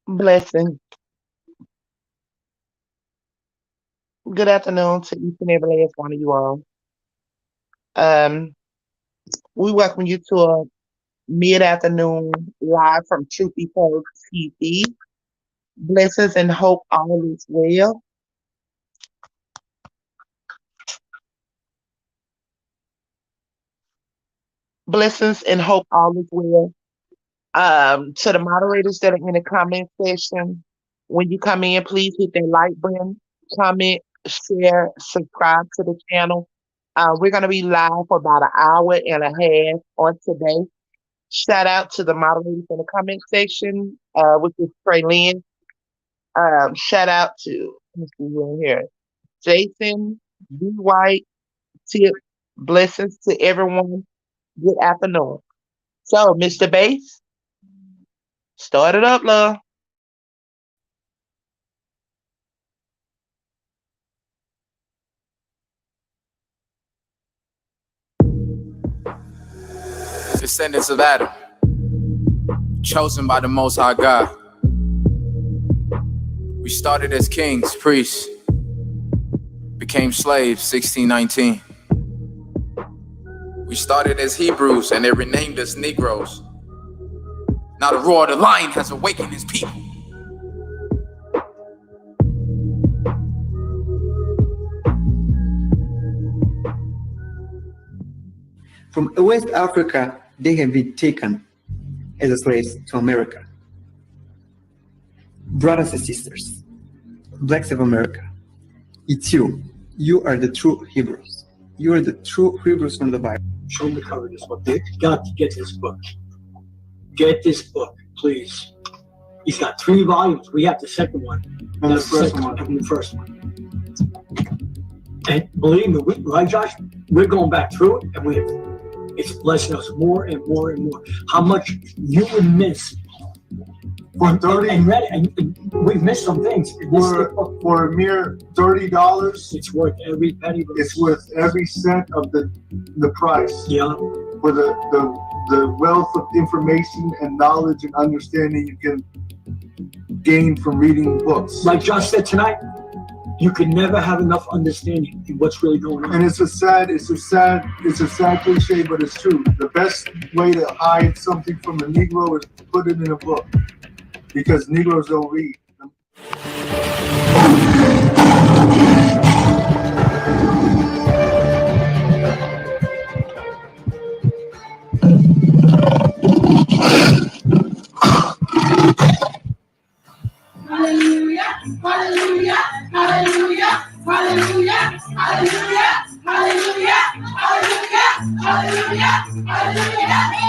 Blessing. Good afternoon to each and every last one of you all. Um, we welcome you to a mid-afternoon live from Truth Be Told TV. Blessings and hope all is well. Blessings and hope all is well. To the moderators that are in the comment section, when you come in, please hit that like button, comment, share, subscribe to the channel. We're going to be live for about an hour and a half on today. Shout out to the moderators in the comment section, which is Trey Lynn. Shout out to, let me see who in here, Jason, B. White, Tip. Blessings to everyone. Good afternoon. So, Mr. Bass, start it up, love. Descendants of Adam, chosen by the Most High God. We started as kings, priests, became slaves, 1619. We started as Hebrews and they renamed us Negroes. Now the roar of the lion has awakened his people. From West Africa, they have been taken as slaves to America. Brothers and sisters, blacks of America, it's you. You are the true Hebrews. You are the true Hebrews from the Bible. Show me the cover of this book. You got to get this book. Get this book, please. He's got 3 volumes. We have the second one. And the first one. And the first one. And believe me, right, Josh? We're going back through it, and it's blessing us more and more and more. How much you would miss for 30 and read it, and we've missed some things. For a mere $30, it's worth every penny. It's worth every cent of the price. Yeah. For the wealth of information and knowledge and understanding you can gain from reading books. Like Josh said tonight, you can never have enough understanding in what's really going on. And it's a sad cliche, but it's true. The best way to hide something from a Negro is to put it in a book, because Negroes don't read. Hallelujah, hallelujah, hallelujah, hallelujah, hallelujah, hallelujah, hallelujah, hallelujah, hallelujah.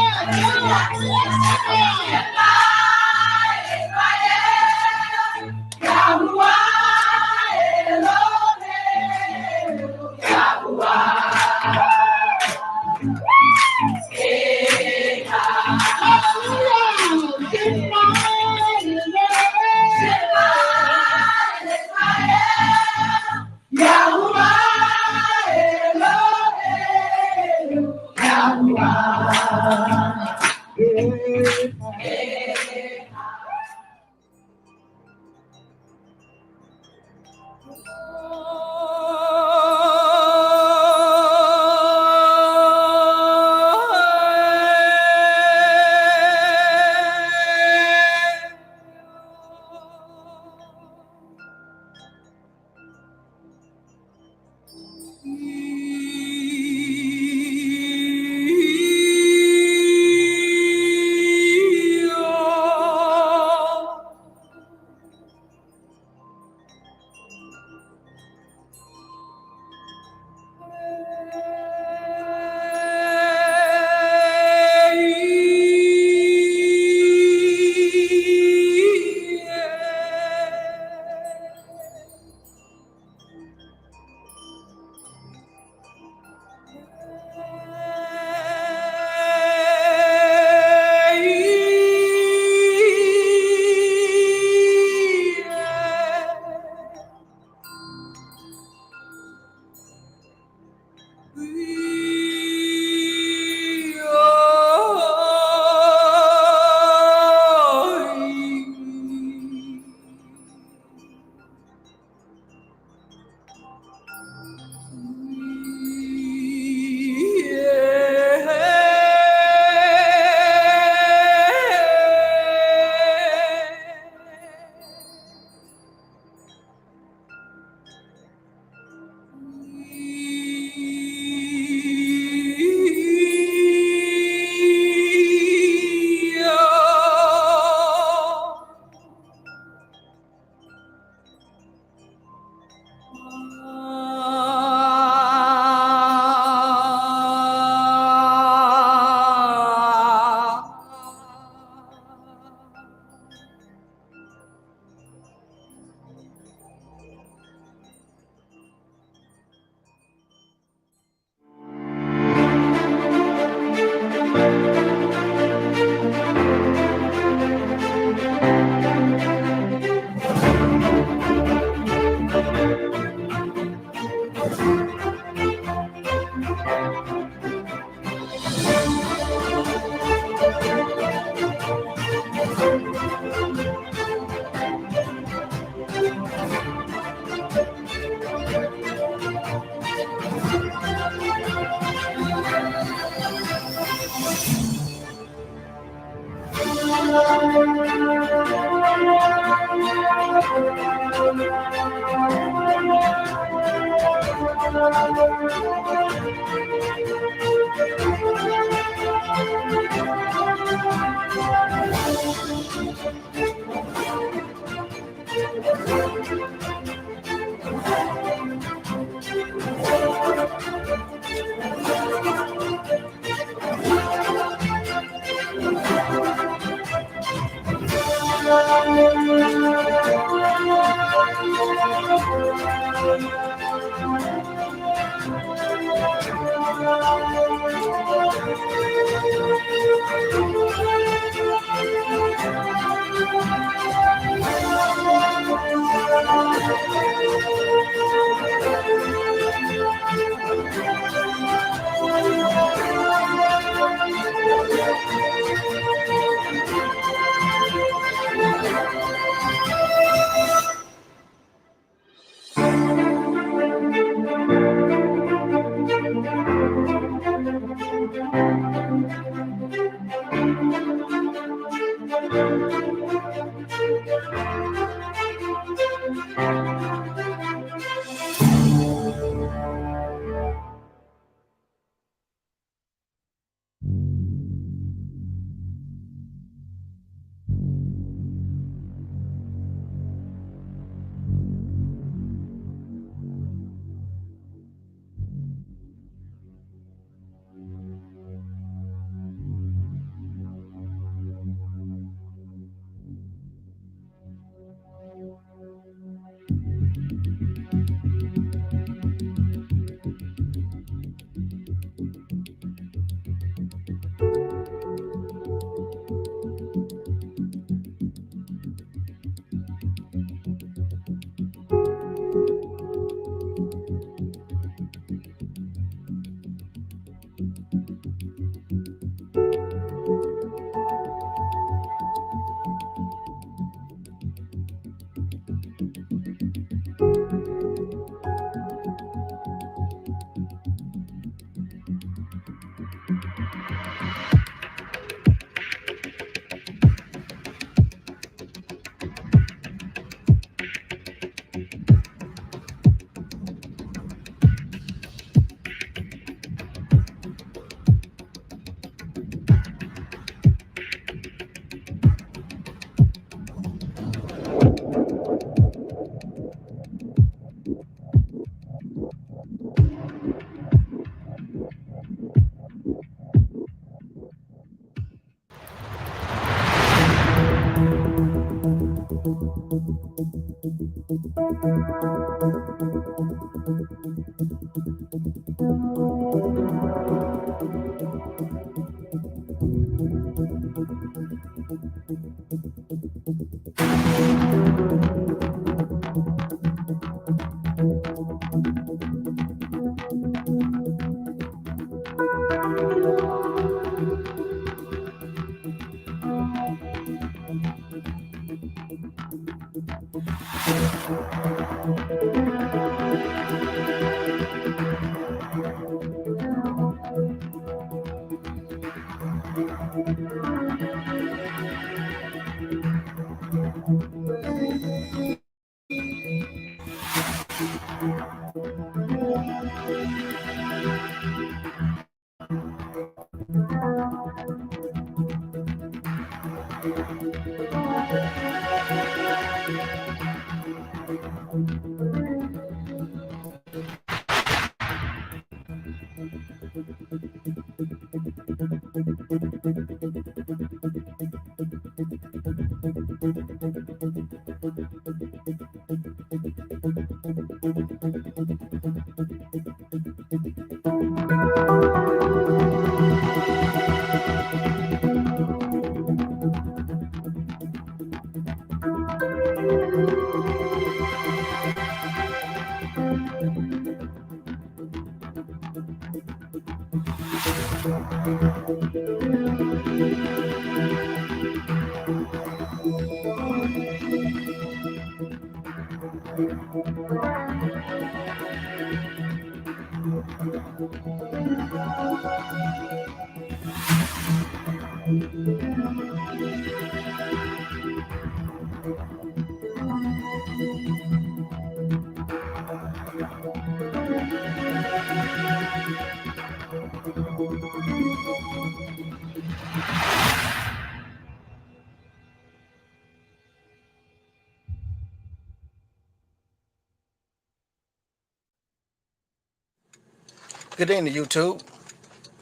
Good evening, YouTube.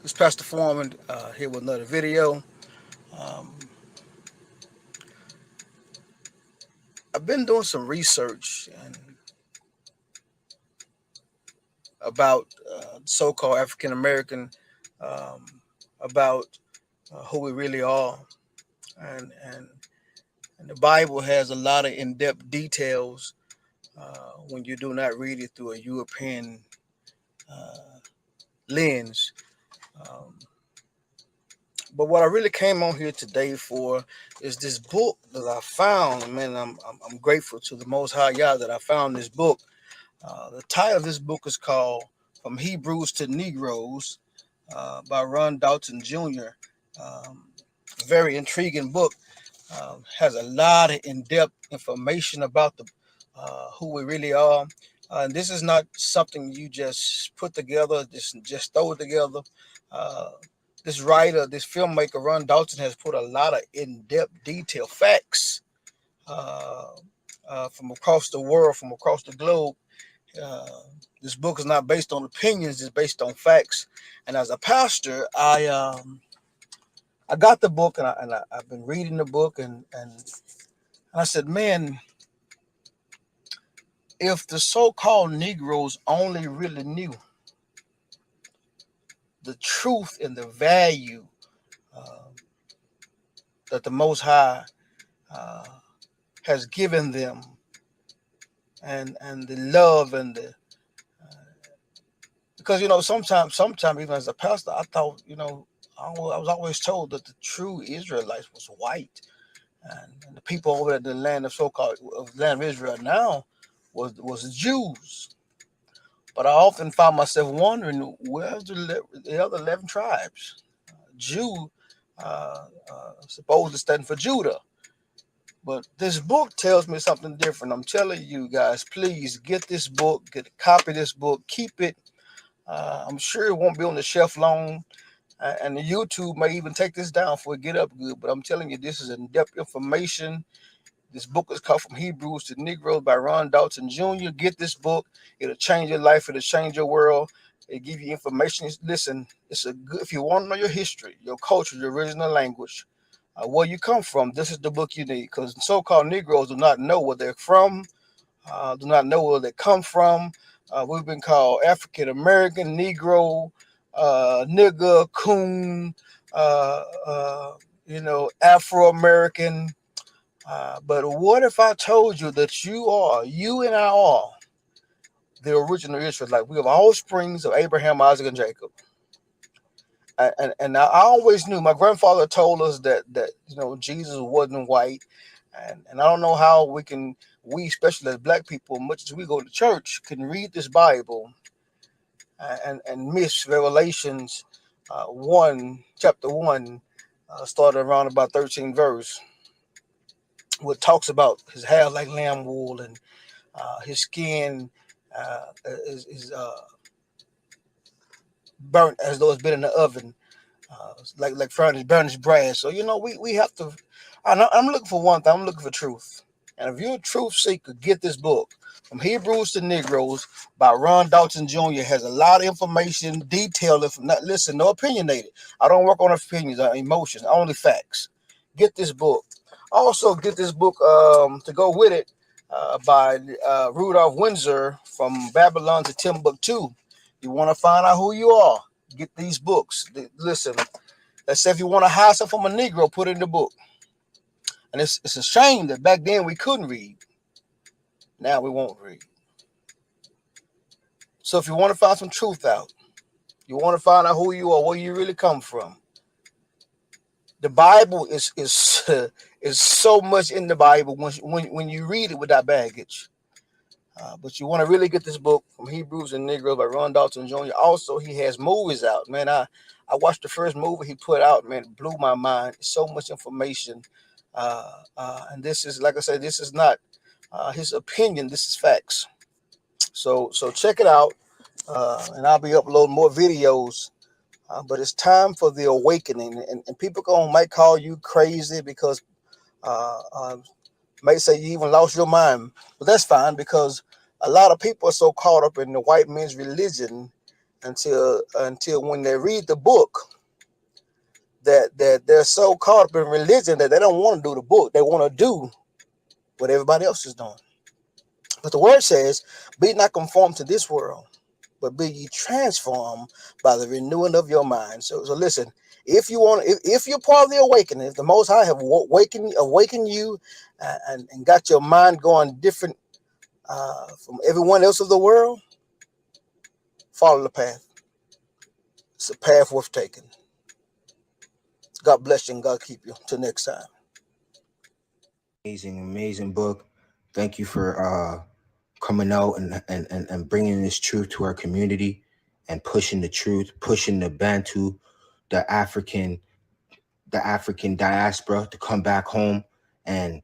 This is Pastor Foreman here with another video. I've been doing some research about so-called African American, about who we really are, and the Bible has a lot of in-depth details when you do not read it through a European lens. Um, But what I really came on here today for is this book that I found. Man, I'm grateful to the Most High Yah that I found this book. The title of this book is called "From Hebrews to Negroes" by Ron Dalton Jr. Very intriguing book. Has a lot of in-depth information about the who we really are. And this is not something you just put together, just throw it together. Uh, this writer, this filmmaker, Ron Dalton, has put a lot of in-depth, detailed facts uh, from across the world, from across the globe. Uh, this book is not based on opinions; it's based on facts. And as a pastor, I got the book I've been reading the book and I said, man, if the so-called Negroes only really knew the truth and the value uh, that the Most High uh, has given them, and the love and the because sometimes even as a pastor, I thought I was always told that the true Israelites was white, and the people over at the land of so-called land of Israel now was Jews. But I often found myself wondering, where's the other 11 tribes? Jew, supposed to stand for Judah. But this book tells me something different. I'm telling you guys, please get this book, get a copy of this book, keep it. I'm sure it won't be on the shelf long. And the YouTube may even take this down for it get up good. But I'm telling you, this is in-depth information. This book is called From Hebrews to Negroes by Ron Dalton Jr. Get this book. It'll change your life. It'll change your world. It'll give you information. Listen, it's a good, if you want to know your history, your culture, your original language, where you come from, this is the book you need. Because so-called Negroes do not know where they're from, do not know where they come from. We've been called African American, Negro, nigger, coon, Afro American. But what if I told you that you and I are the original Israelites? We have offsprings of Abraham, Isaac, and Jacob. And I always knew, my grandfather told us that Jesus wasn't white. And I don't know how we, especially as black people, much as we go to church, can read this Bible and miss Revelations chapter 1, started around about 13 verse, what talks about his hair like lamb wool and his skin is burnt as though it's been in the oven, like furnace brass. So we have to. I'm looking for one thing. I'm looking for truth. And if you're a truth seeker, get this book, From Hebrews to Negroes by Ron Dalton Jr. Has a lot of information, detailed. Listen, no opinionated. I don't work on opinions or emotions, only facts. Get this book. Also, get this book to go with it by Rudolph Windsor, From Babylon to Timbuktu. You want to find out who you are? Get these books. Listen, let's say if you want to hide something from a Negro, put it in the book. And it's a shame that back then we couldn't read. Now we won't read. So if you want to find some truth out, you want to find out who you are, where you really come from. The Bible is is so much in the Bible when you read it without baggage. But you want to really get this book, From Hebrews and Negroes by Ron Dalton Jr. Also, he has movies out. Man, I watched the first movie he put out. Man, it blew my mind. So much information. And this is, like I said, this is not his opinion. This is facts. So check it out. And I'll be uploading more videos. But it's time for the awakening. And people might call you crazy because may say you even lost your mind. But that's fine, because a lot of people are so caught up in the white man's religion until when they read the book, that they're so caught up in religion that they don't want to do the book. They want to do what everybody else is doing. But the word says, be not conformed to this world, but be ye transformed by the renewing of your mind. So listen, if you're part of the awakening, if the Most High have awakened you and got your mind going different from everyone else of the world, follow the path. It's a path worth taking. God bless you and God keep you. Till next time. Amazing book. Thank you for coming out and bringing this truth to our community and pushing the truth, pushing the Bantu, the African diaspora to come back home and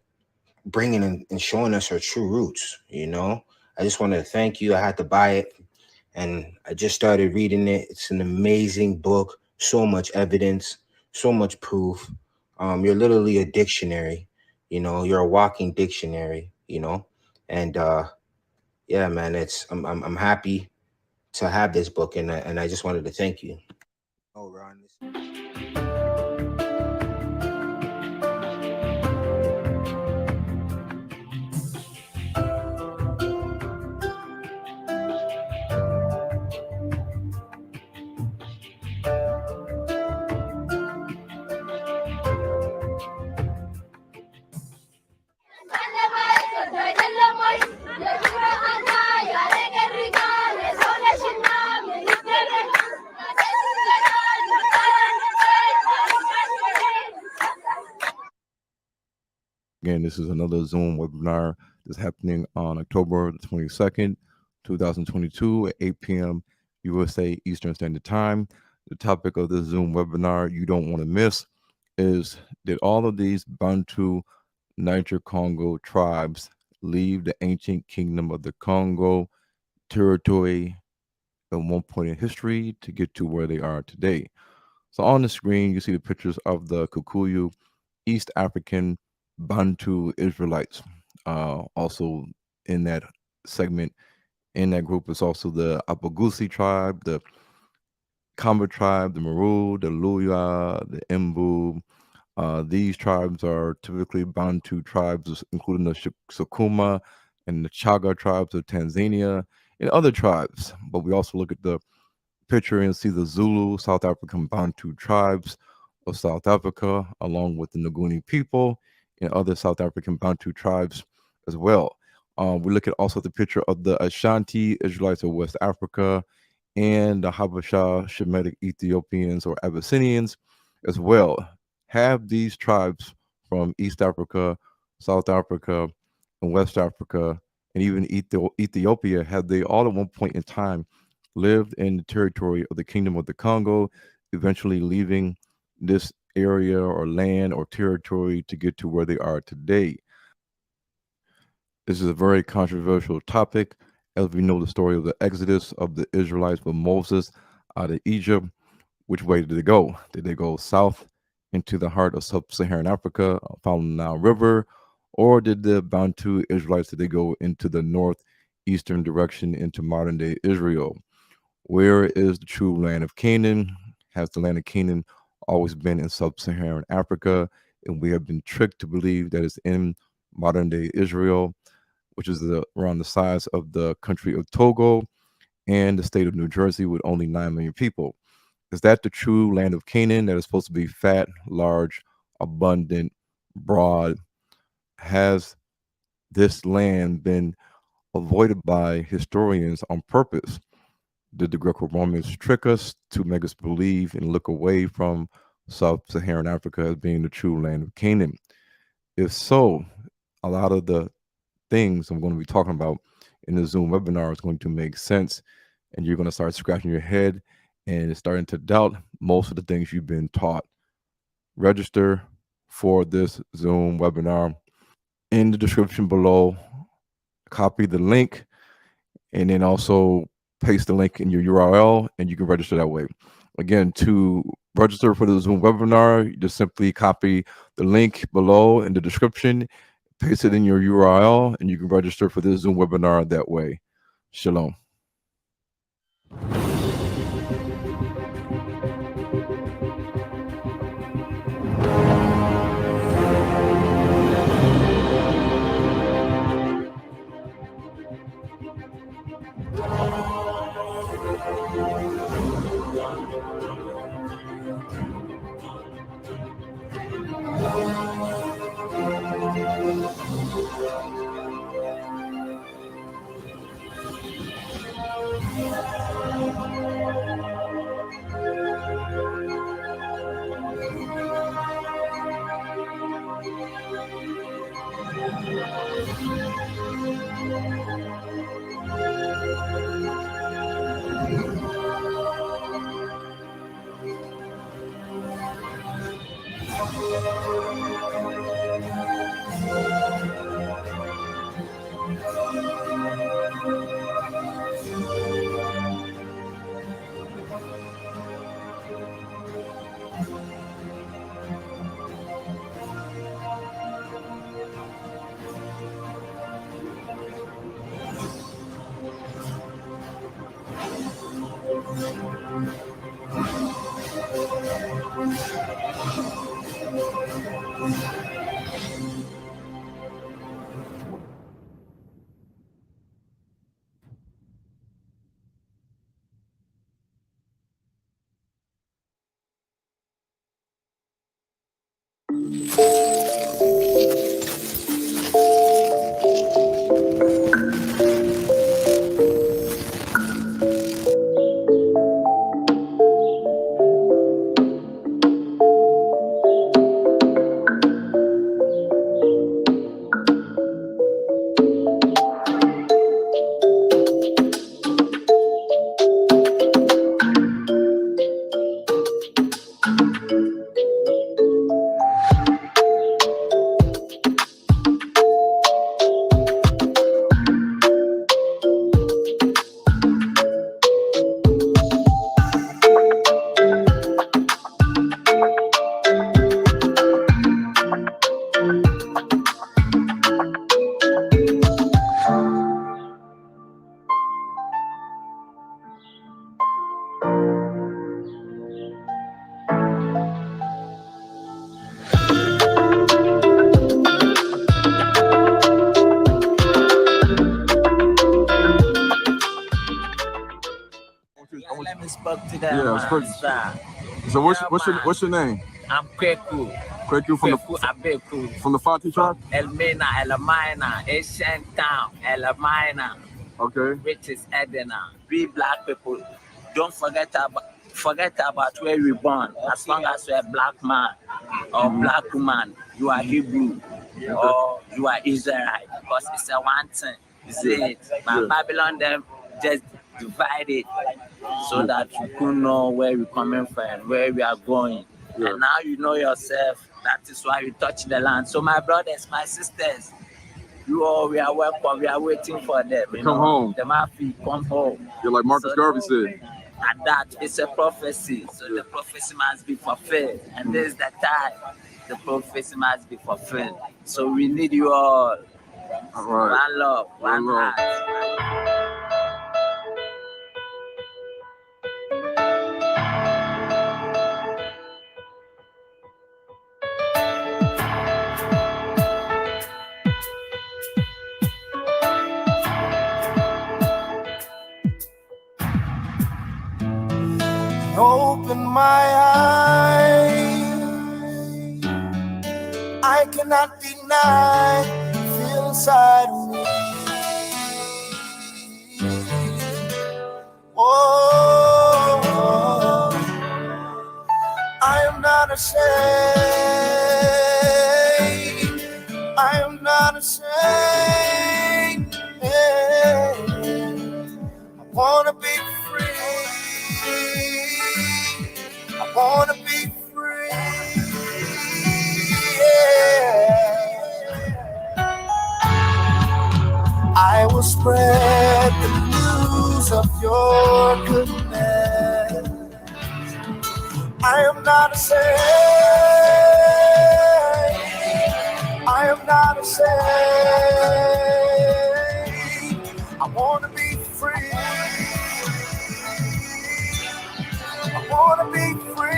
bringing and showing us our true roots. I just wanted to thank you. I had to buy it and I just started reading it. It's an amazing book. So much evidence, so much proof. You're literally a dictionary. You're a walking dictionary. And yeah, man, I'm happy to have this book, and I just wanted to thank you. Oh, Ron. Again, this is another Zoom webinar that's happening on October the 22nd, 2022 at 8 p.m. USA Eastern Standard Time. The topic of this Zoom webinar you don't want to miss is, did all of these Bantu Niger-Congo tribes leave the ancient kingdom of the Congo territory at one point in history to get to where they are today? So on the screen, you see the pictures of the Kikuyu, East African Bantu Israelites. Also in that segment, in that group is also the Apagusi tribe, the Kamba tribe, the Maru, the Luya, the Embu. These tribes are typically Bantu tribes, including the Sukuma and the Chaga tribes of Tanzania and other tribes. But we also look at the picture and see the Zulu, South African Bantu tribes of South Africa, along with the Nguni people and other South African Bantu tribes as well. We look at also the picture of the Ashanti Israelites of West Africa and the Habesha Shemitic Ethiopians or Abyssinians as well. Have these tribes from East Africa, South Africa, and West Africa, and even Ethiopia, have they all at one point in time lived in the territory of the Kingdom of the Congo, eventually leaving this area or land or territory to get to where they are today? This is a very controversial topic. As we know the story of the Exodus of the Israelites with Moses out of Egypt, which way did they go? Did they go south into the heart of sub-Saharan Africa, following the Nile River, or did the Bantu Israelites, did they go into the northeastern direction into modern-day Israel? Where is the true land of Canaan? Has the land of Canaan always been in sub-Saharan Africa? And we have been tricked to believe that it's in modern-day Israel, which is around the size of the country of Togo and the state of New Jersey with only 9 million people. Is that the true land of Canaan that is supposed to be fat, large, abundant, broad? Has this land been avoided by historians on purpose? Did the Greco-Romans trick us to make us believe and look away from sub-Saharan Africa as being the true land of Canaan? If so, a lot of the things I'm going to be talking about in the Zoom webinar is going to make sense, and you're going to start scratching your head and starting to doubt most of the things you've been taught. Register for this Zoom webinar in the description below. Copy the link and then also paste the link in your URL, and you can register that way. Again, to register for the Zoom webinar, you just simply copy the link below in the description, paste it in your URL, and you can register for the Zoom webinar that way. Shalom. Let me speak to them. Yeah, so what's your name? I'm Kweku. Kweku from the Fati tribe? Elmina, Elamina, ancient town, Elamina. Okay. Which is Edina. We black people, don't forget about where we born. As long as you're a black man or black woman, you are Hebrew or you are Israelite, because it's a one thing. You see it. But Babylon them just divide it so that you could know where we're coming from, where we are going. And now you know yourself. That is why you touch the land. So my brothers, my sisters, you all, we are welcome. We are waiting for them. Come home. The Mafia, come home. You're like Marcus Garvey said. And that is a prophecy. So the prophecy must be fulfilled. And this is the time the prophecy must be fulfilled. So we need you all. All right. One love, one heart. Open my eyes, I cannot deny feel inside of me. Oh, I am not ashamed, I am not ashamed. I wanna be free, I wanna be free. I will spread the news of your goodness. I am not ashamed, I am not ashamed. I want to be free, I want to be free.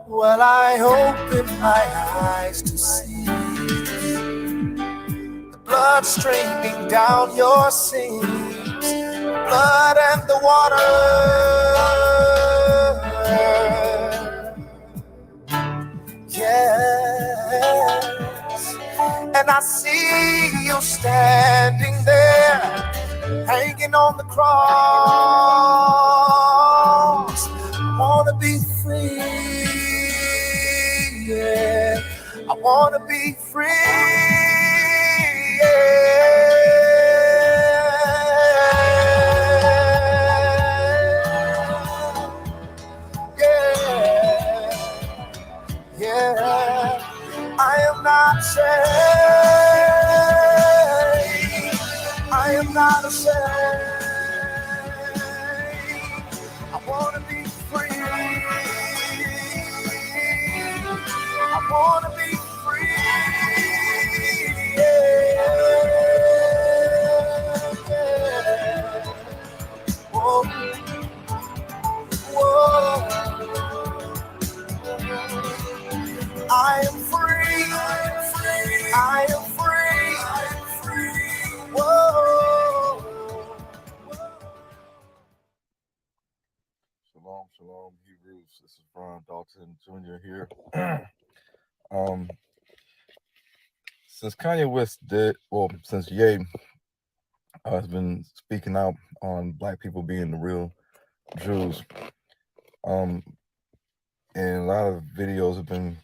Well, I open my eyes to see the blood streaming down your seams, blood and the water. Yes, and I see you standing there, hanging on the cross. I wanna be free, yeah. I wanna be free, yeah. Yeah, I am not ashamed, I am not ashamed. I wanna be free, I wanna be free, yeah. Whoa, whoa. I am free, I am free, I am free. Whoa. Shalom, shalom, Hebrews. This is Brian Dalton Jr. here. Since Kanye West since Ye has been speaking out on black people being the real Jews, and a lot of videos have been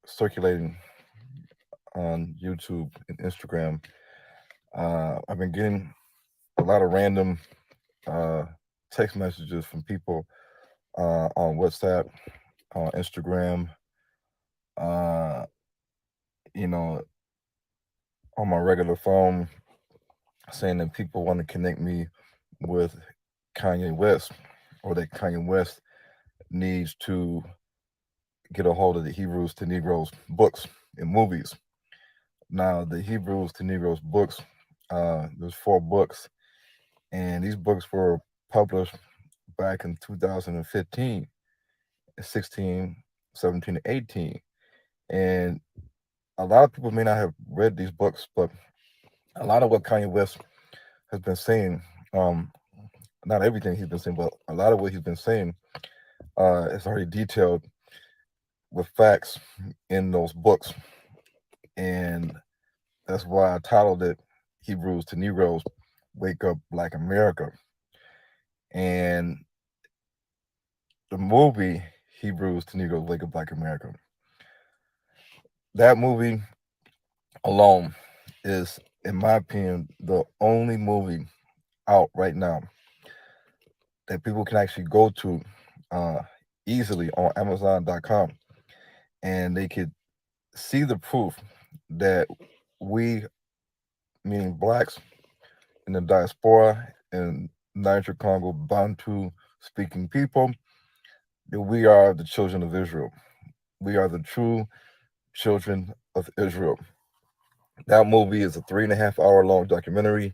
circulating on YouTube and Instagram. I've been getting a lot of random text messages from people on WhatsApp, on Instagram, on my regular phone, saying that people want to connect me with Kanye West, or that Kanye West needs to get a hold of the Hebrews to Negroes books and movies. Now, the Hebrews to Negroes books, there's 4 books, and these books were published back in 2015, 16, 17, and 18. And a lot of people may not have read these books, but a lot of what Kanye West has been saying, not everything he's been saying, but a lot of what he's been saying is already detailed with facts in those books. And that's why I titled it Hebrews to Negroes, Wake Up Black America. And the movie Hebrews to Negroes, Wake Up Black America, that movie alone is, in my opinion, the only movie out right now that people can actually go to uh, easily on Amazon.com, and they could see the proof that we, meaning blacks in the diaspora in Niger, Congo, Bantu speaking people, that we are the children of Israel. We are the true children of Israel. That movie is a 3.5 hour long documentary,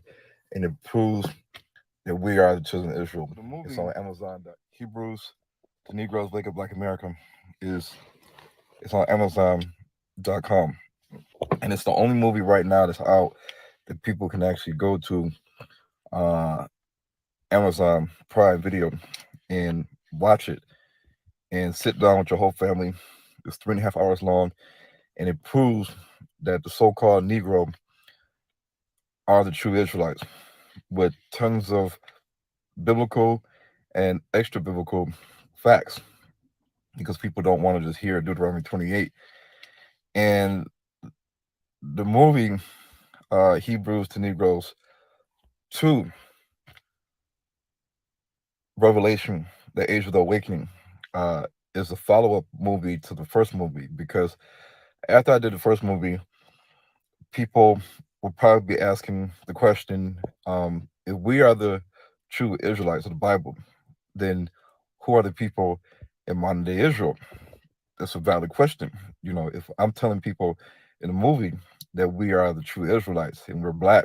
and it proves that we are the children of Israel. The movie, it's on Amazon. Hebrews, The Negroes Wake Up Black America, it's on Amazon.com, and it's the only movie right now that's out that people can actually go to Amazon Prime Video and watch it and sit down with your whole family. It's 3.5 hours long, and it proves that the so-called Negro are the true Israelites with tons of biblical and extra biblical facts, because people don't want to just hear Deuteronomy 28. And the movie Hebrews to Negroes 2, Revelation, the Age of the Awakening, is a follow-up movie to the first movie, because after I did the first movie, people will probably be asking the question, if we are the true Israelites of the Bible, then who are the people in modern day Israel? That's a valid question. You know, if I'm telling people in the movie that we are the true Israelites and we're black,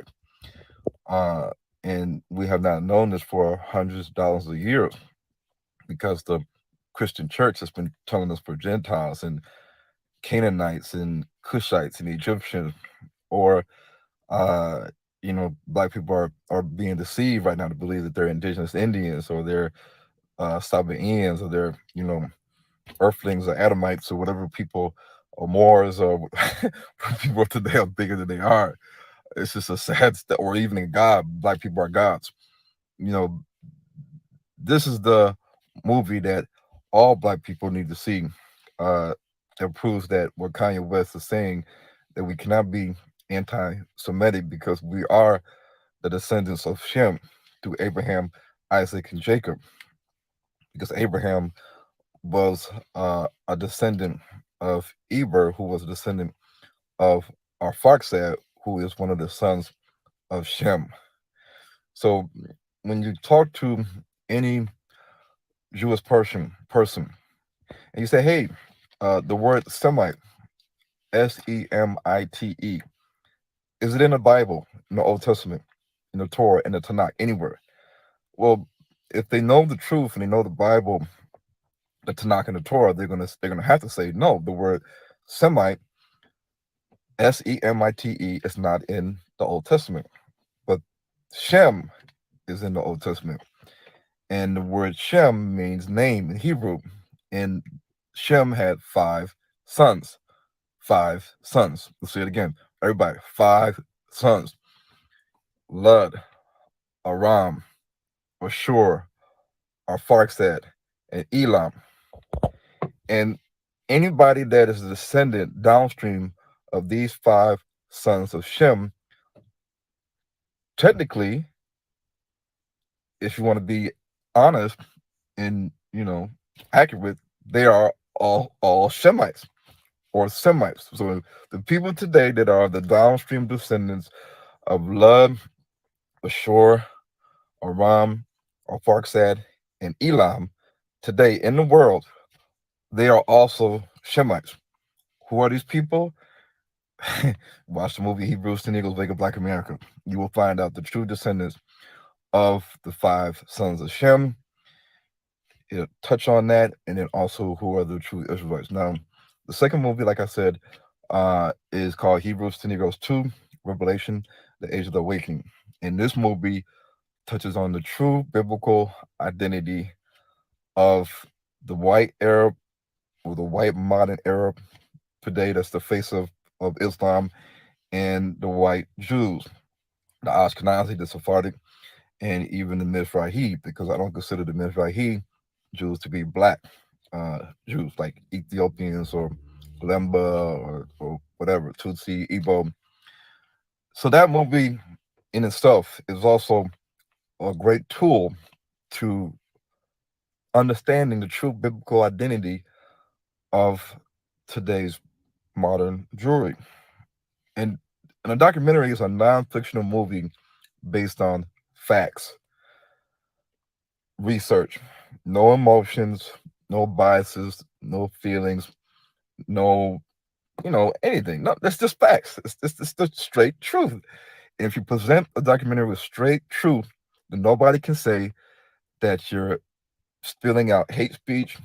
and we have not known this for hundreds of thousands of years, because the Christian church has been telling us for Gentiles and Canaanites and Cushites and Egyptians, or black people are being deceived right now to believe that they're indigenous Indians, or they're Sabaeans, or they're Earthlings or Adamites, or whatever people, or Moors, or people today are bigger than they are. It's just a sad or even in God, black people are gods. You know, this is the movie that all black people need to see. It proves that what Kanye West is saying, that we cannot be anti-Semitic because we are the descendants of Shem through Abraham, Isaac, and Jacob. Because Abraham was a descendant of Eber, who was a descendant of Arphaxad, who is one of the sons of Shem. So when you talk to any Jewish person, and you say, "Hey, the word Semite, Semite, is it in the Bible, in the Old Testament, in the Torah, in the Tanakh, anywhere?" Well, if they know the truth and they know the Bible, the Tanakh and the Torah, they're gonna have to say no. The word Semite, Semite, is not in the Old Testament, but Shem is in the Old Testament, and the word Shem means name in Hebrew, and Shem had 5 sons. 5 sons. Let's say it again, everybody. 5 sons: Lud, Aram, Ashur, Arphaxad, and Elam. And anybody that is a descendant downstream of these 5 sons of Shem, technically, if you want to be honest and accurate, they are all Shemites or Semites. So the people today that are the downstream descendants of Lud, Ashur, Aram, Arphaxad, and Elam today in the world, they are also Shemites. Who are these people? Watch the movie Hebrews 10 Eagles Wake Up Black America. You will find out the true descendants of the 5 sons of Shem. It'll touch on that, and then also who are the true Israelites. Now, the second movie, like I said, is called Hebrews 10 Eagles 2, Revelation, the Age of the Awakening. And this movie touches on the true biblical identity of the white Arab, or the white modern Arab today, that's the face of Islam, and the white Jews, the Ashkenazi, the Sephardic, and even the Mizrahi, because I don't consider the Mizrahi Jews to be black Jews, like Ethiopians or Lemba or whatever, Tutsi, Igbo. So that movie in itself is also a great tool to understanding the true biblical identity of today's modern Jewry. And a documentary is a non-fictional movie based on facts, research, no emotions, no biases, no feelings, no, anything. No, that's just facts. It's the straight truth. And if you present a documentary with straight truth, then nobody can say that you're spilling out hate speech.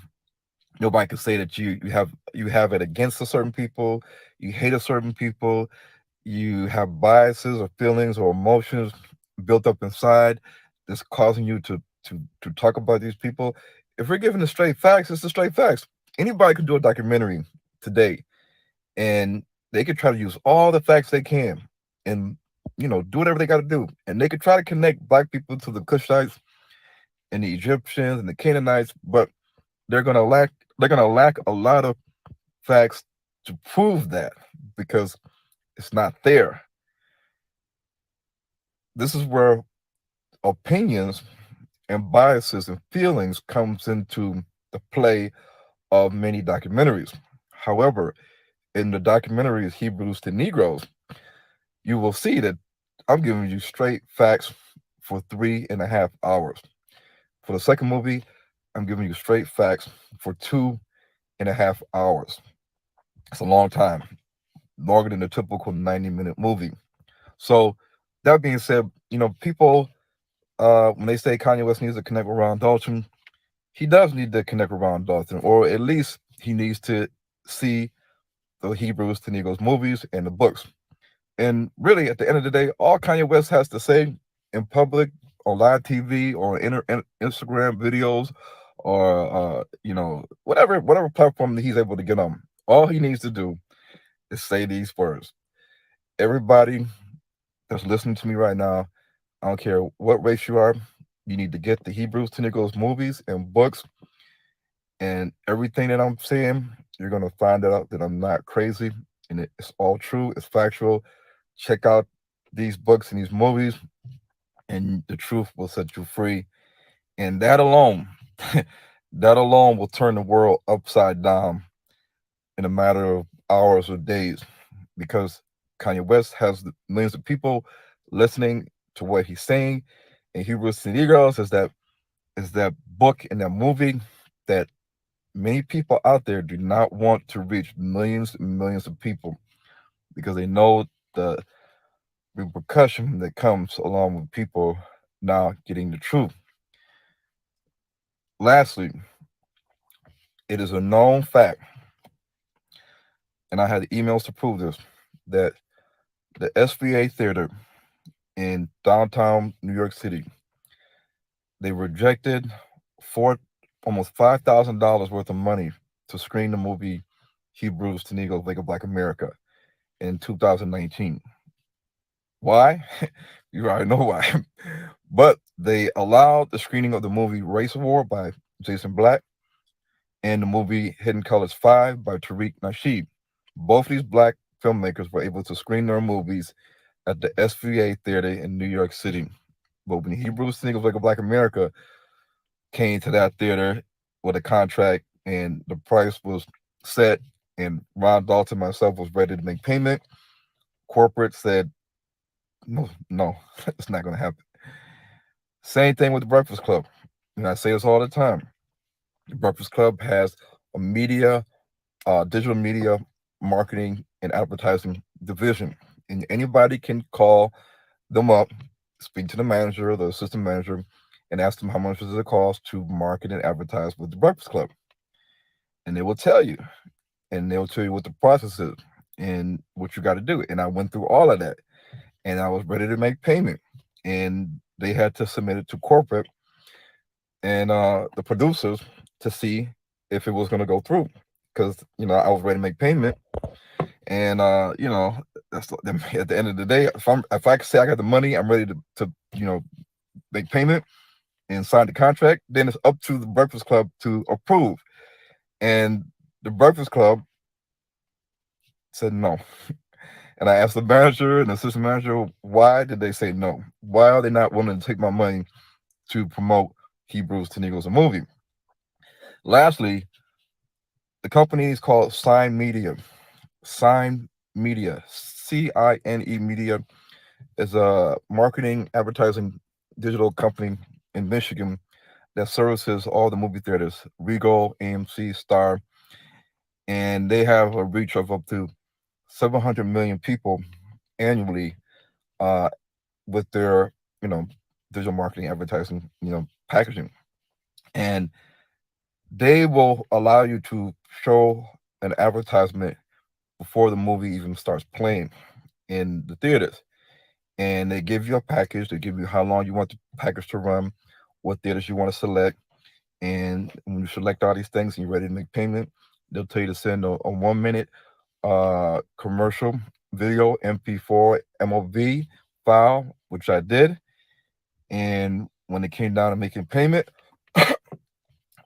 Nobody can say that you have it against a certain people, you hate a certain people, you have biases or feelings or emotions built up inside that's causing you to talk about these people. If we're giving the straight facts, it's the straight facts. Anybody could do a documentary today, and they could try to use all the facts they can, and do whatever they got to do, and they could try to connect black people to the Cushites and the Egyptians and the Canaanites, but they're gonna lack a lot of facts to prove that, because it's not there. This is where opinions and biases and feelings comes into the play of many documentaries. However, in the documentaries Hebrews to Negroes, you will see that I'm giving you straight facts for 3.5 hours. For the second movie, I'm giving you straight facts for 2.5 hours. It's a long time, longer than a typical 90-minute movie. So that being said, people, when they say Kanye West needs to connect with Ron Dalton, he does need to connect with Ron Dalton, or at least he needs to see the Hebrews to Negroes movies and the books. And really, at the end of the day, all Kanye West has to say in public, on live TV, or Instagram videos, or whatever platform that he's able to get on, all he needs to do is say these words. Everybody that's listening to me right now, I don't care what race you are, you need to get the Hebrews to Negroes movies and books, and everything that I'm saying, you're gonna find out that I'm not crazy, and it's all true. It's factual. Check out these books and these movies, and the truth will set you free. And that alone, that alone will turn the world upside down in a matter of hours or days, because Kanye West has millions of people listening to what he's saying. And Hebrews to Negroes is that book and that movie that many people out there do not want to reach millions and millions of people, because they know the repercussion that comes along with people now getting the truth. Lastly, it is a known fact, and I had emails to prove this, that the SVA Theater in downtown New York City, they rejected almost $5,000 worth of money to screen the movie Hebrews to Negroes, Wake Up Black America in 2019. Why? You already know why. But they allowed the screening of the movie Race War by Jason Black and the movie Hidden Colors 5 by Tariq Nasheed. Both these black filmmakers were able to screen their movies at the SVA Theater in New York City. But when Hebrews to Negroes, Wake Up Black America came to that theater with a contract and the price was set, and Ron Dalton, myself, was ready to make payment, corporate said, no, it's not going to happen. Same thing with the Breakfast Club. I say this all the time. The Breakfast Club has a digital media marketing and advertising division, and anybody can call them up, speak to the manager, the assistant manager, and ask them how much does it cost to market and advertise with the Breakfast Club, and they will tell you, and they'll tell you what the process is and what you got to do. And I went through all of that, and I was ready to make payment, and they had to submit it to corporate and the producers to see if it was going to go through, because I was ready to make payment, and that's at the end of the day, if I can say I got the money, I'm ready to make payment and sign the contract, then it's up to the Breakfast Club to approve. And the Breakfast Club said no. And I asked the manager and the assistant manager, why did they say no? Why are they not willing to take my money to promote Hebrews to Negroes, a movie? Lastly, the company is called Sign Media. Sign Media, CINE Media, is a marketing, advertising, digital company in Michigan that services all the movie theaters, Regal, AMC, Star, and they have a reach of up to 700 million people annually uh, with their, you know, digital marketing, advertising, packaging. And they will allow you to show an advertisement before the movie even starts playing in the theaters. And they give you a package. They give you how long you want the package to run, what theaters you want to select. And when you select all these things and you're ready to make payment, they'll tell you to send a 1 minute commercial video MP4 MOV file, which I did. And when it came down to making payment,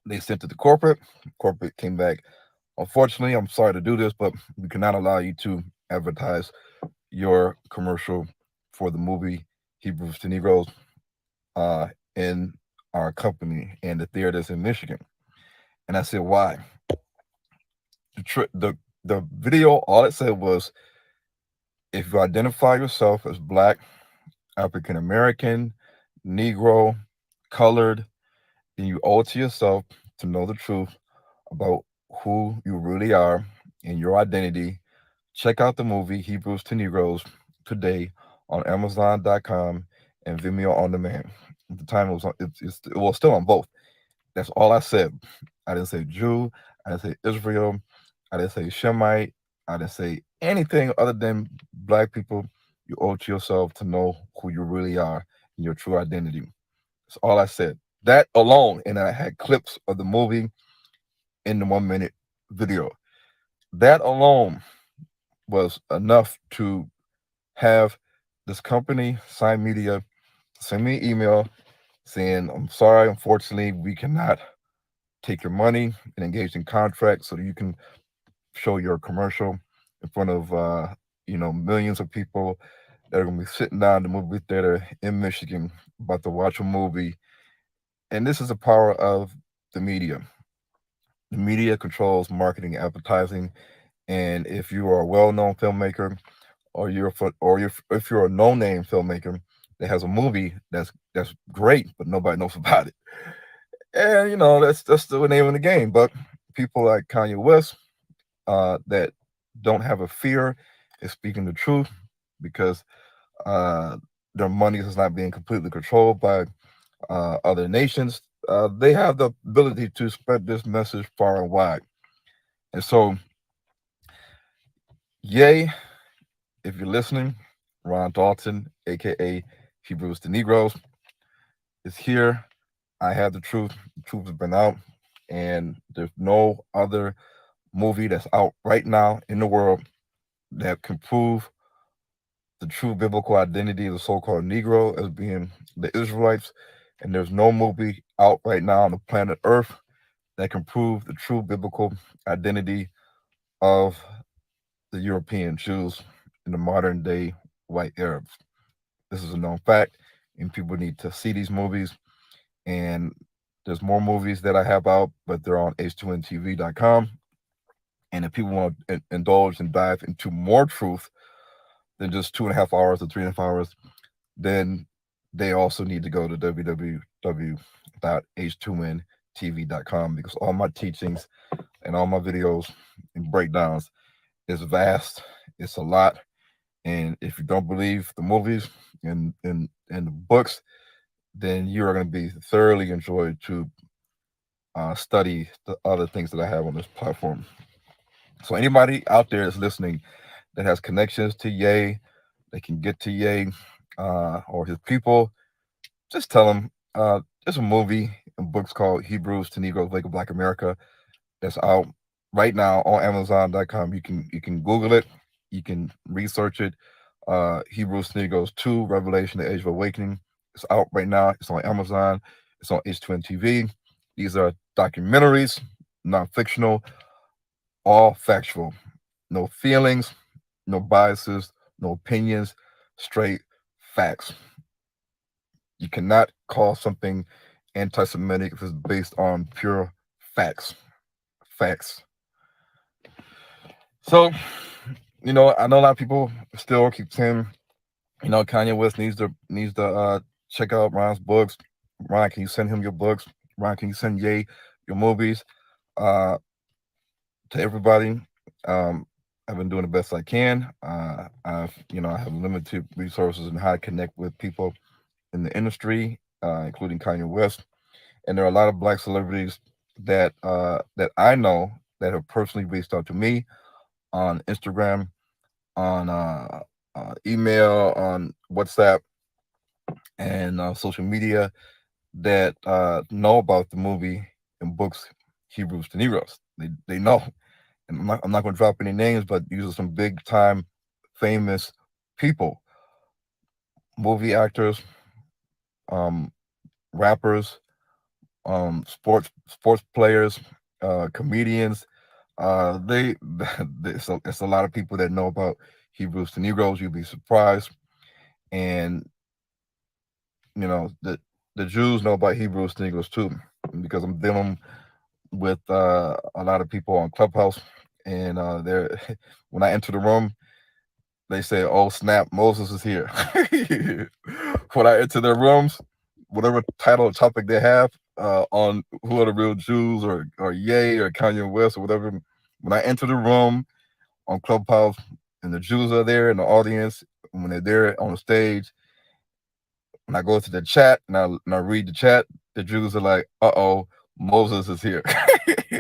they sent it to corporate. Corporate came back. Unfortunately, I'm sorry to do this, but we cannot allow you to advertise your commercial for the movie Hebrews to Negroes in our company and the theaters in Michigan. And I said, why? The video, all it said was, if you identify yourself as Black, African American, Negro, colored, then you owe it to yourself to know the truth about who you really are and your identity. Check out the movie Hebrews to Negroes today on Amazon.com and Vimeo on demand. At the time, it was it was still on both. That's all I said. I didn't say Jew. I didn't say Israel. I didn't say Shemite. I didn't say anything other than Black people. You owe it to yourself to know who you really are and your true identity. That's all I said. That alone, and I had clips of the movie in the 1 minute video. That alone was enough to have this company, Sign Media, send me an email saying, I'm sorry, unfortunately, we cannot take your money and engage in contracts so that you can show your commercial in front of millions of people that are going to be sitting down in the movie theater in Michigan about to watch a movie. And this is the power of the media. The media controls marketing, advertising, and if you are a well-known filmmaker, if you're a no-name filmmaker that has a movie that's great, but nobody knows about it, and that's the name of the game. But people like Kanye West that don't have a fear is speaking the truth because their money is not being completely controlled by other nations. They have the ability to spread this message far and wide. And so, yay, if you're listening, Ron Dalton, aka Hebrews to Negroes, is here. I have the truth. The truth has been out, and there's no other movie that's out right now in the world that can prove the true biblical identity of the so-called Negro as being the Israelites. And there's no movie out right now on the planet Earth that can prove the true biblical identity of the European Jews and the modern day white Arabs. This is a known fact, and people need to see these movies. And there's more movies that I have out, but they're on h2ntv.com. And if people want to indulge and dive into more truth than just 2.5 hours or 3.5 hours, then they also need to go to www.h2ntv.com, because all my teachings and all my videos and breakdowns is vast. It's a lot. And if you don't believe the movies and the books, then you are going to be thoroughly enjoyed to study the other things that I have on this platform. So anybody out there that's listening that has connections to Ye, they can get to Ye or his people, just tell them there's a movie and books called Hebrews to Negroes, Wake of Black America that's out right now on Amazon.com. You can Google it, you can research it. Hebrews to Negroes 2, Revelation, the Age of Awakening. It's out right now. It's on Amazon. It's on H2NTV. These are documentaries, non-fictional, all factual. No feelings, no biases, no opinions, straight facts. You cannot call something anti-Semitic if it's based on pure facts. Facts. So, I know a lot of people still keep saying, Kanye West needs to check out Ron's books. Ron, can you send him your books? Ron, can you send Ye your movies? Uh, to everybody, I've been doing the best I can. I have limited resources and how to connect with people in the industry, including Kanye West. And there are a lot of black celebrities that I know that have personally reached out to me on Instagram, on email, on WhatsApp, and social media that know about the movie and books Hebrews to Negroes. They know, and I'm not going to drop any names, but these are some big time, famous people, movie actors, um, rappers, sports players, comedians. They it's a lot of people that know about Hebrews to Negroes. You'd be surprised, and the Jews know about Hebrews to Negroes too, because I'm dealing with a lot of people on Clubhouse, and they're when I enter the room, they say, "Oh snap, Moses is here." When I enter their rooms, whatever title or topic they have on who are the real Jews or Ye or Kanye West or whatever, when I enter the room on Clubhouse and the Jews are there in the audience, when they're there on the stage, when I go to the chat and I read the chat, the Jews are like, "Uh-oh, Moses is here."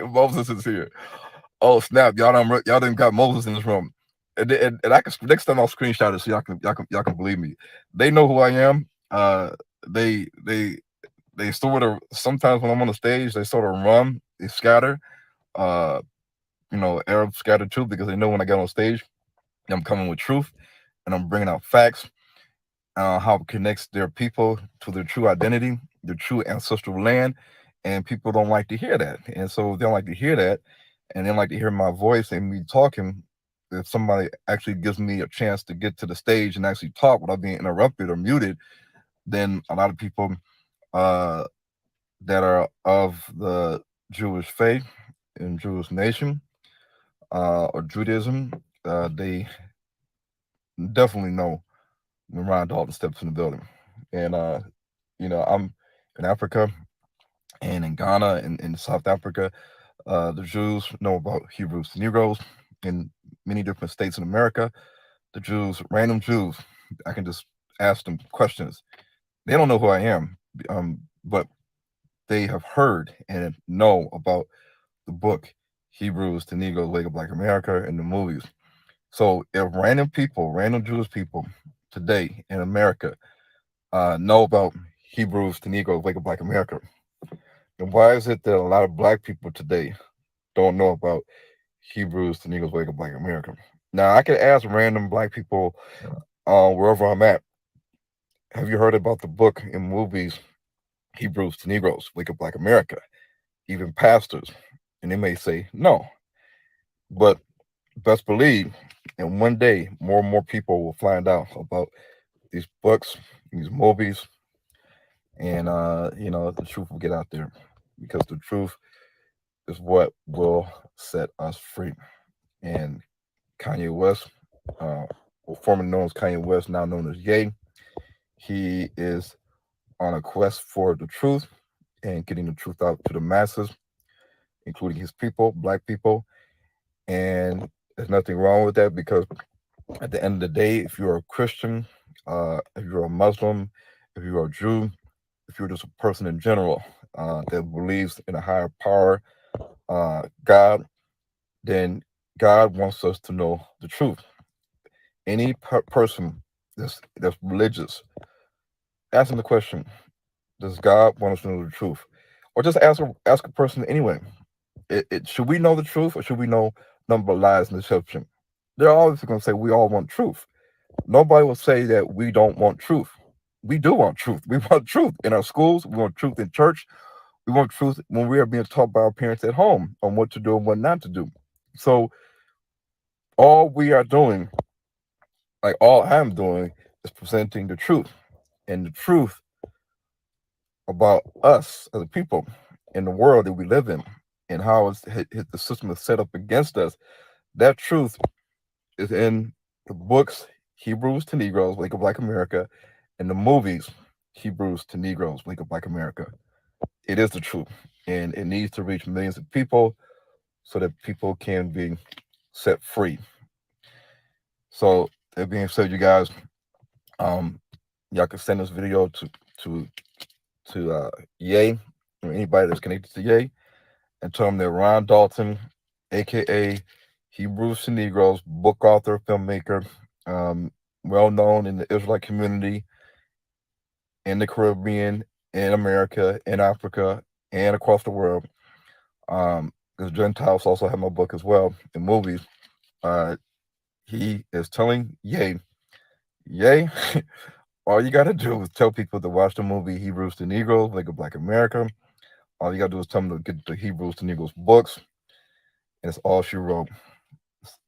Moses is here. Oh snap! Y'all didn't got Moses in this room. And I can next time I'll screenshot it so y'all can believe me. They know who I am. They they they sort of sometimes when I'm on the stage they sort of run, they scatter. Uh, Arabs scatter too because they know when I get on stage I'm coming with truth and I'm bringing out facts. How it connects their people to their true identity, their true ancestral land, and people don't like to hear that. And so if they don't like to hear that, and they don't like to hear my voice and me talking, if somebody actually gives me a chance to get to the stage and actually talk without being interrupted or muted, then a lot of people uh, that are of the Jewish faith and Jewish nation or Judaism, they definitely know when Ron Dalton steps in the building. And I'm in Africa and in Ghana and in South Africa. The Jews know about Hebrews to Negroes in many different states in America. The Jews, random Jews, I can just ask them questions. They don't know who I am, but they have heard and know about the book Hebrews to Negroes, Wake Up Black America, and the movies. So if random people, random Jewish people today in America know about Hebrews to Negroes, Wake Up Black America, then why is it that a lot of black people today don't know about Hebrews to Negroes, Wake Up Black America? Now, I could ask random black people wherever I'm at, have you heard about the book and movies Hebrews to Negroes, Wake Up Black America? Even pastors, and they may say no. But best believe, and one day more and more people will find out about these books, these movies, and the truth will get out there because the truth is what will set us free. And Kanye West, formerly known as Kanye West, now known as Ye, he is on a quest for the truth and getting the truth out to the masses, including his people, black people. And there's nothing wrong with that because at the end of the day, if you're a Christian, if you're a Muslim, if you're a Jew, if you're just a person in general that believes in a higher power, God, then God wants us to know the truth. Any person that's religious, ask them the question: does God want us to know the truth? Or just ask a person anyway. Should we know the truth or should we know number of lies and deception? They're always going to say we all want truth. Nobody will say that we don't want truth. We do want truth. We want truth in our schools. We want truth in church. We want truth when we are being taught by our parents at home on what to do and what not to do. So all we are doing like all I'm doing is presenting the truth, and the truth about us as a people in the world that we live in, and how the system is set up against us. That truth is in the books Hebrews to Negroes, Wake Up Black America, and the movies Hebrews to Negroes, Wake Up Black America. It is the truth, and it needs to reach millions of people so that people can be set free. So that being said, you guys, y'all can send this video to Ye, or anybody that's connected to Ye, and tell them that Ron Dalton, aka Hebrews to Negroes, book author, filmmaker, well known in the Israelite community, in the Caribbean, in America, in Africa, and across the world. Because Gentiles also have my book as well in movies. He is telling Ye, all you gotta do is tell people to watch the movie Hebrews to Negroes, Wake Up Black America. All you gotta do is tell them to get the Hebrews to Negroes books, and it's all she wrote.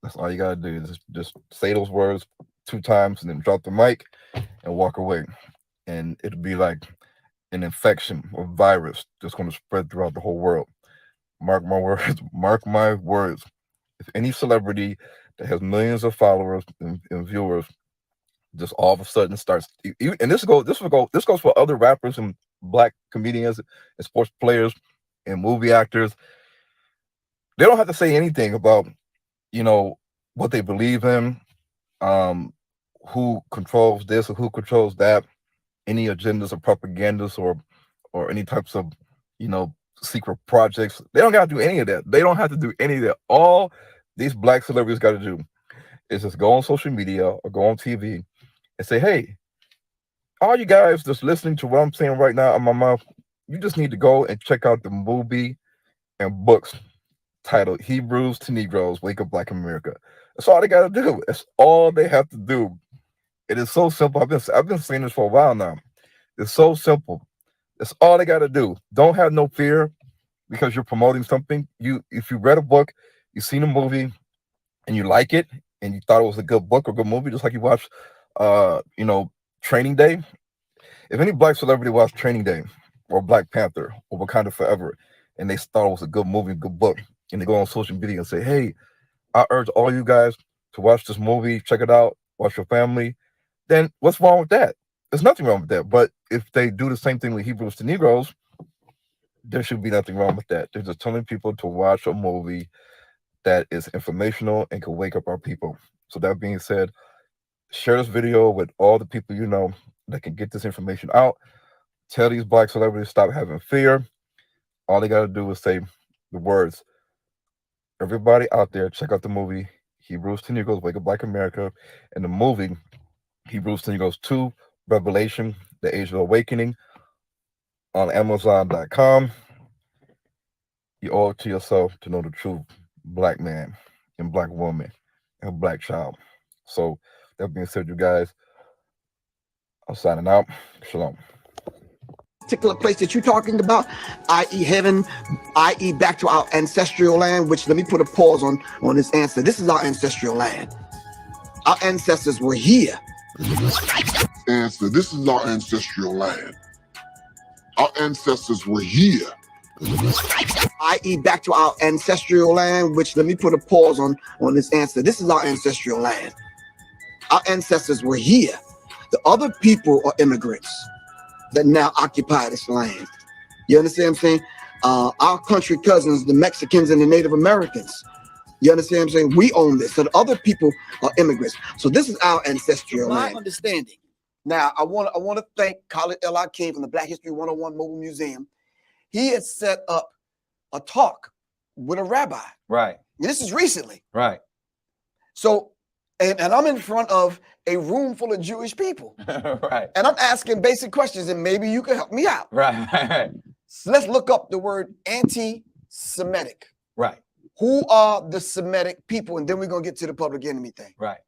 That's all you gotta do. Just say those words 2 times and then drop the mic and walk away. And it'll be like an infection or virus that's going to spread throughout the whole world. Mark my words. Mark my words. If any celebrity that has millions of followers and viewers just all of a sudden starts, and this goes for other rappers and black comedians and sports players and movie actors. They don't have to say anything about, what they believe in, who controls this or who controls that, any agendas or propagandas or any types of, secret projects. They don't got to do any of that. They don't have to do any of that. All these black celebrities got to do is just go on social media or go on TV and say, hey, all you guys just listening to what I'm saying right now in my mouth, you just need to go and check out the movie and books titled Hebrews to Negroes, Wake Up Black America. That's all they got to do. That's all they have to do. It is so simple. I've been saying this for a while now. It's so simple. That's all they got to do. Don't have no fear because you're promoting something. If you read a book, you've seen a movie, and you like it, and you thought it was a good book or good movie, just like you watched, Training Day. If any black celebrity watched Training Day or Black Panther or Wakanda Forever, and they thought it was a good movie, good book, and they go on social media and say, hey, I urge all you guys to watch this movie, check it out, watch your family, then what's wrong with that? There's nothing wrong with that. But if they do the same thing with Hebrews to Negroes, there should be nothing wrong with that. They're just telling people to watch a movie that is informational and can wake up our people. So that being said, share this video with all the people you know that can get this information out. Tell these black celebrities stop having fear. All they got to do is say the words. Everybody out there, check out the movie Hebrews to Negroes, Wake Up Black America, and the movie Hebrews to Negroes 2, Revelation, The Age of Awakening on Amazon.com. You owe it to yourself to know the truth, black man and black woman and black child. So that being said, you guys, I'm signing out. Shalom. Particular place that you're talking about, i.e. heaven, i.e. back to our ancestral land, which let me put a pause on this answer. This is our ancestral land. Our ancestors were here. Answer, this is our ancestral land. Our ancestors were here. I.e. back to our ancestral land, which let me put a pause on this answer. This is our ancestral land. Our ancestors were here. The other people are immigrants that now occupy this land. You understand what I'm saying? Our country cousins, the Mexicans and the Native Americans. You understand what I'm saying? We own this. So the other people are immigrants. So this is our ancestral land. My understanding. Now, I want to thank Khalid L.I. King from the Black History 101 Mobile Museum. He had set up a talk with a rabbi. Right. This is recently. Right. So, and I'm in front of a room full of Jewish people. Right. And I'm asking basic questions, and maybe you can help me out. Right. So let's look up the word anti-Semitic. Right. Who are the Semitic people? And then we're going to get to the public enemy thing. Right.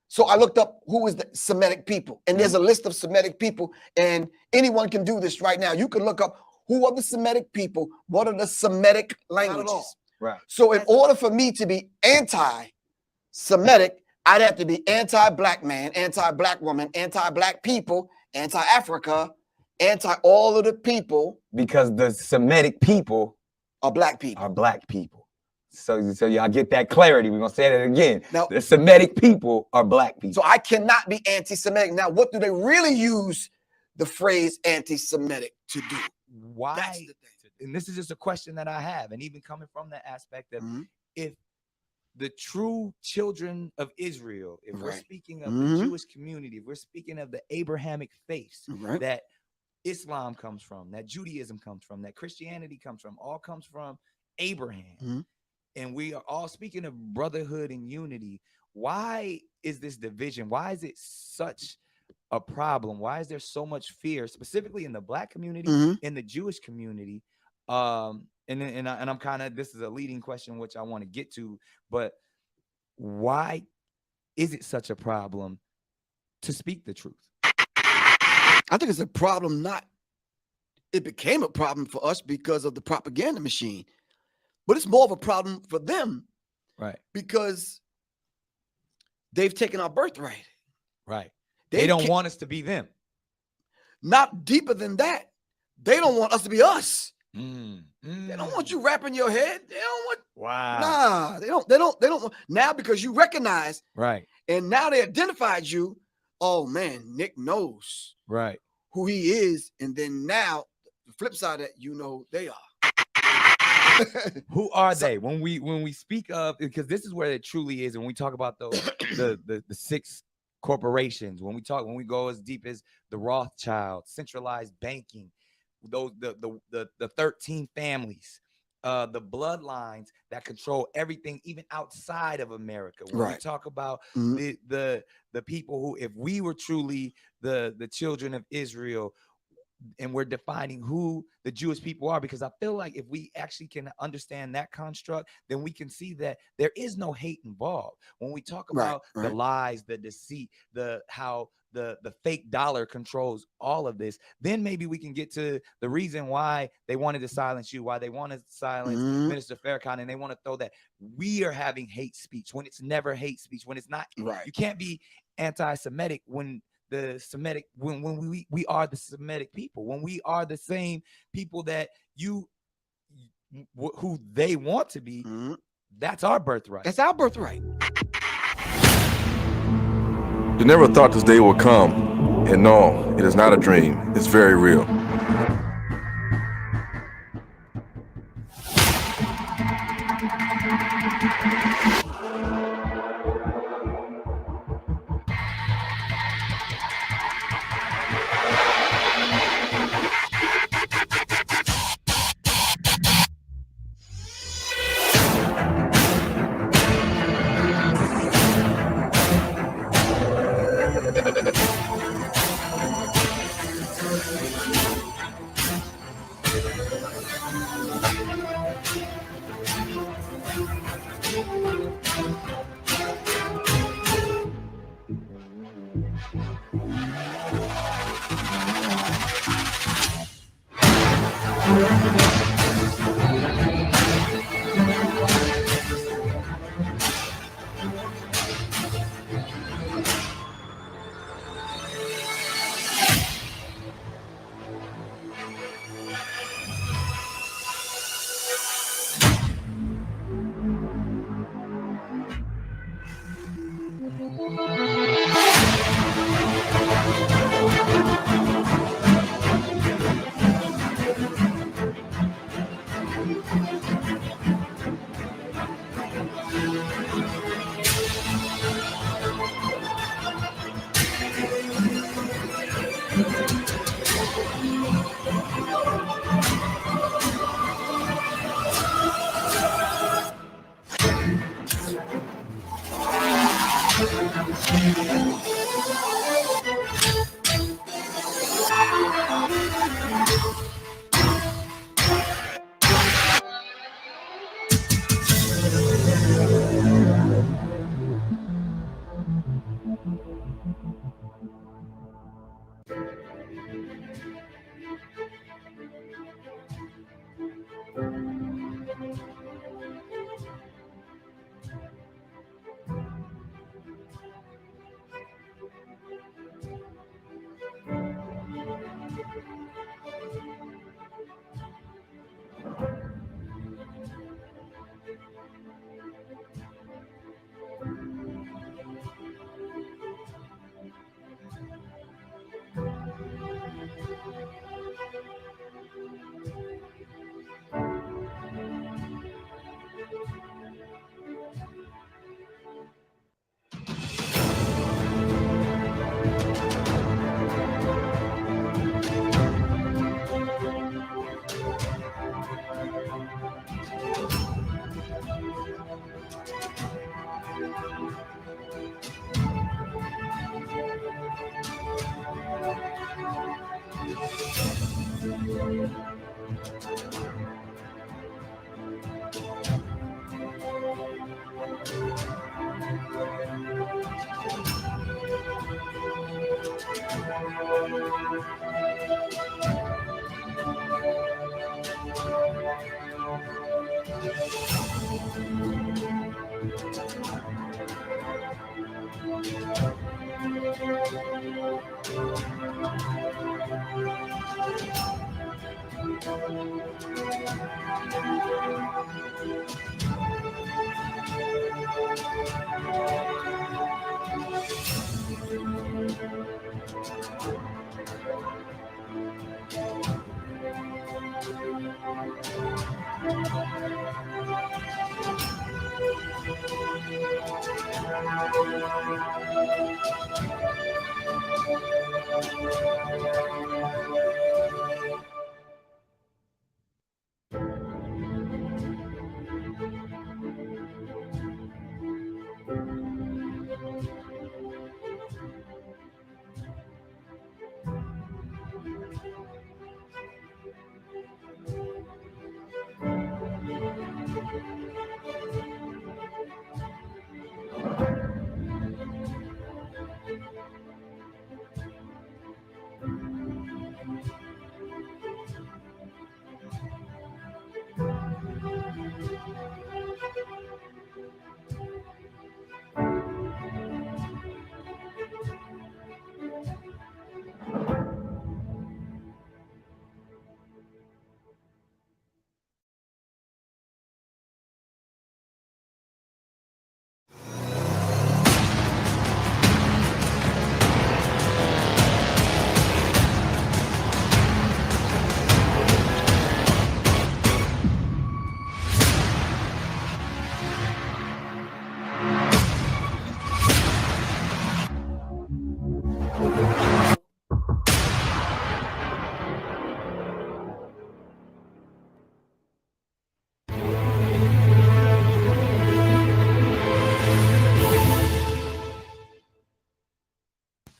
So I looked up who is the Semitic people. And there's a list of Semitic people. And anyone can do this right now. You can look up who are the Semitic people. What are the Semitic languages? Right. So in order for me to be anti-Semitic, I'd have to be anti-black man, anti-black woman, anti-black people, anti-Africa, anti all of the people. Because the Semitic people are black people. So y'all get that clarity. We're gonna say that again. Now, the Semitic people are black people. So I cannot be anti-Semitic. Now, what do they really use the phrase anti-Semitic to do? Why? And this is just a question that I have, and even coming from the aspect of if the true children of Israel, if we're speaking of the Jewish community, if we're speaking of the Abrahamic faith that Islam comes from, that Judaism comes from, that Christianity comes from, all comes from Abraham. And we are all speaking of brotherhood and unity. Why is this division? Why is it such a problem? Why is there so much fear, specifically in the black community, in the Jewish community? And I'm kind of, this is a leading question, which I want to get to, but why is it such a problem to speak the truth? I think it's a problem, it became a problem for us because of the propaganda machine, but it's more of a problem for them. Right. Because they've taken our birthright. Right. They don't want us to be them. Not deeper than that. They don't want us to be us. They don't want you wrapping your head. They don't want. Wow. Nah, they don't. Now because you recognize. Right. And now they identified you. Oh man, Nick knows. Right. Who he is. And then now the flip side of that, you know, they are. Who are they? When we speak of, because this is where it truly is, and when we talk about the 6 corporations, when we go as deep as the Rothschild, centralized banking, those the 13 families, the bloodlines that control everything, even outside of America. When we talk about the people who, if we were truly the children of Israel, and we're defining who the Jewish people are, because I feel like if we actually can understand that construct, then we can see that there is no hate involved. When we talk about the lies, the deceit, how the fake dollar controls all of this, then maybe we can get to the reason why they wanted to silence you, why they wanted to silence Minister Farrakhan, and they want to throw that we are having hate speech when it's never hate speech, when it's not. You can't be anti-Semitic when the Semitic, when we are the Semitic people, when we are the same people that who they want to be. That's our birthright. That's our birthright. You never thought this day would come, and no, it is not a dream. It's very real.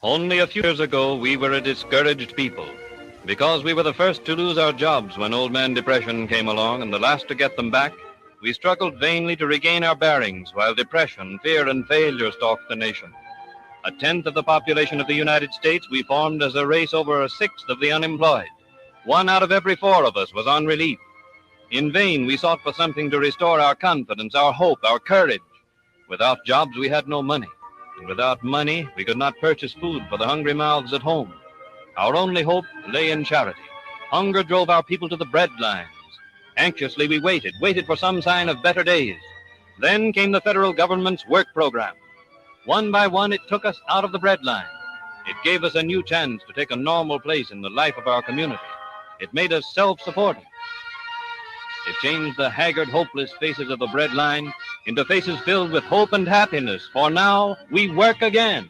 Only a few years ago, we were a discouraged people because we were the first to lose our jobs when Old Man Depression came along and the last to get them back. We struggled vainly to regain our bearings while depression, fear, and failure stalked the nation. A tenth of the population of the United States, we formed as a race over a sixth of the unemployed. 1 out of every 4 of us was on relief. In vain, we sought for something to restore our confidence, our hope, our courage. Without jobs, we had no money. And without money, we could not purchase food for the hungry mouths at home. Our only hope lay in charity. Hunger drove our people to the bread lines. Anxiously, we waited for some sign of better days. Then came the federal government's work program. One by one, it took us out of the bread line. It gave us a new chance to take a normal place in the life of our community. It made us self-supporting. It changed the haggard, hopeless faces of the bread line into faces filled with hope and happiness, for now we work again.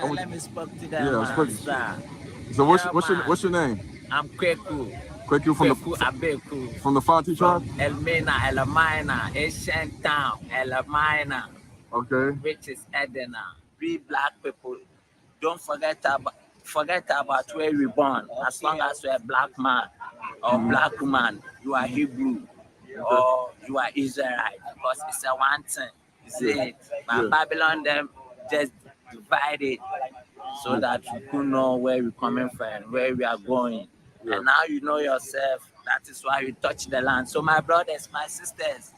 Let me speak to them, sir. So what's your name? I'm Kweku. Kweku Abeku. from the Fanti tribe? Elmina, Elamina, ancient town, Elamina. Okay. Which is Edina. We black people, don't forget about where we born. As long as you're a black man or black woman, you are Hebrew or you are Israelite, because it's a one thing. You see it? But Babylon them just divide it so that you could know where we're coming from, where we are going. And now you know yourself. That is why you touch the land. So my brothers, my sisters,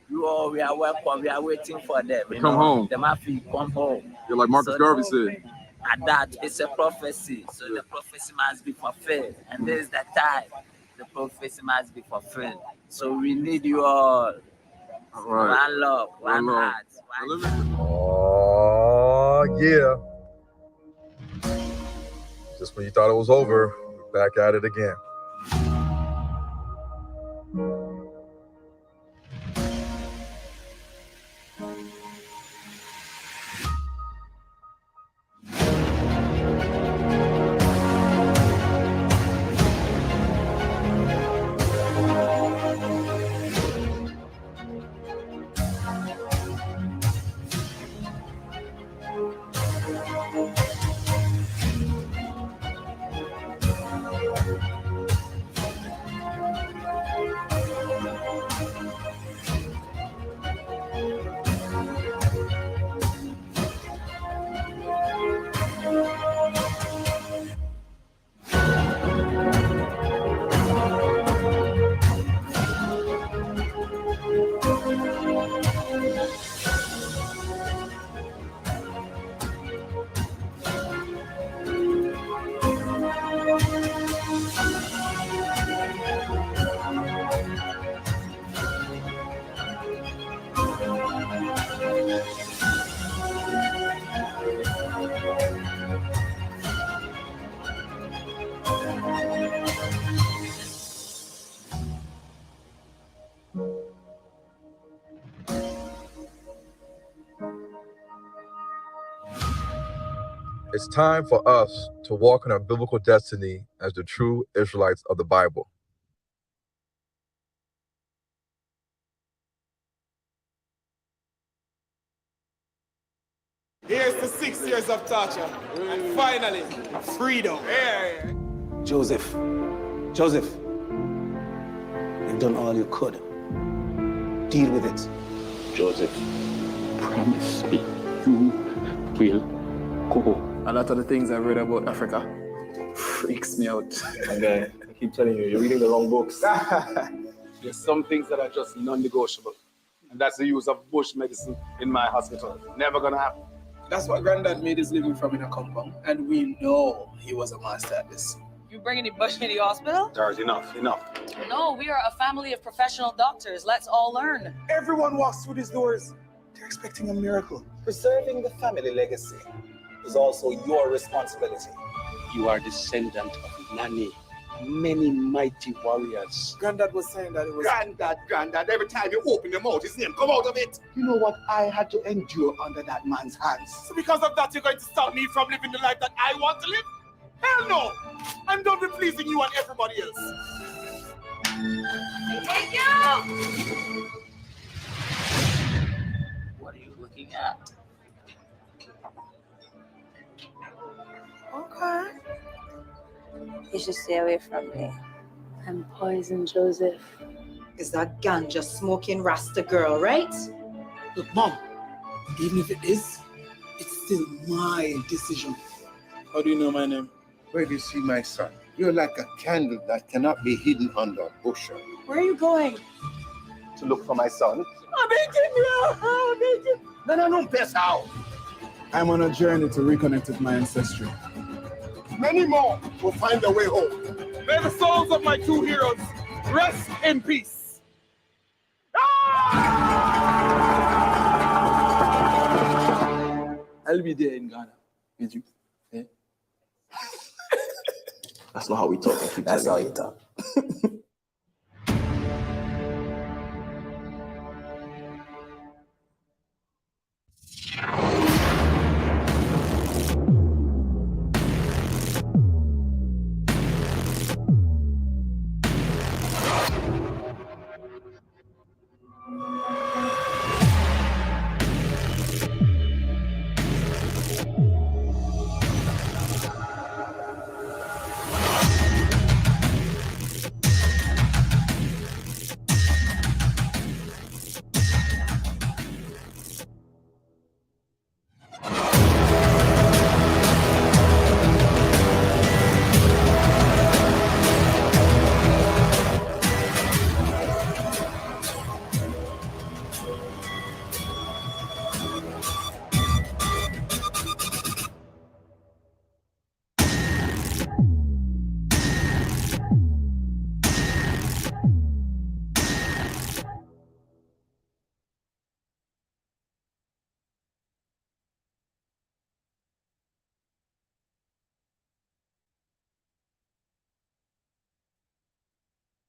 you all, we are welcome. We are waiting for them. Come home. The mafia come home. You're like Marcus Garvey said. And that is a prophecy. So the prophecy must be fulfilled. And this is the time. The prophecy must be fulfilled. So we need you all. All right. One love, one heart. Oh, yeah. Just when you thought it was over, we're back at it again. It's time for us to walk in our biblical destiny as the true Israelites of the Bible. Here's the 6 years of torture, and finally, freedom. Yeah. Joseph, you've done all you could. Deal with it. Joseph, promise me you will go. A lot of the things I've read about Africa freaks me out. Okay, I keep telling you, you're reading the wrong books. There's some things that are just non-negotiable. And that's the use of bush medicine in my hospital. Never gonna happen. That's what Granddad made his living from in a compound. And we know he was a master at this. You bring any bush in the hospital? Dar's enough. No, we are a family of professional doctors. Let's all learn. Everyone walks through these doors. They're expecting a miracle. Preserving the family legacy is also your responsibility. You are descendant of Nani, many mighty warriors. Granddad was saying that it was. Granddad, every time you open your mouth, his name come out of it. You know what I had to endure under that man's hands? So because of that, you're going to stop me from living the life that I want to live? Hell no! I'm done with pleasing you and everybody else. Thank you! What are you looking at? Okay. You should stay away from me. I'm Poison Joseph. Is that ganja smoking Rasta girl, right? Look, Mom, even if it is, it's still my decision. How do you know my name? Where do you see my son? You're like a candle that cannot be hidden under a bushel. Where are you going? To look for my son? I'm eating you! No, best out. I'm on a journey to reconnect with my ancestry. Many more will find their way home. May the souls of my two heroes rest in peace. I'll be there in Ghana with you. Yeah? That's not how we talk. That's how you talk.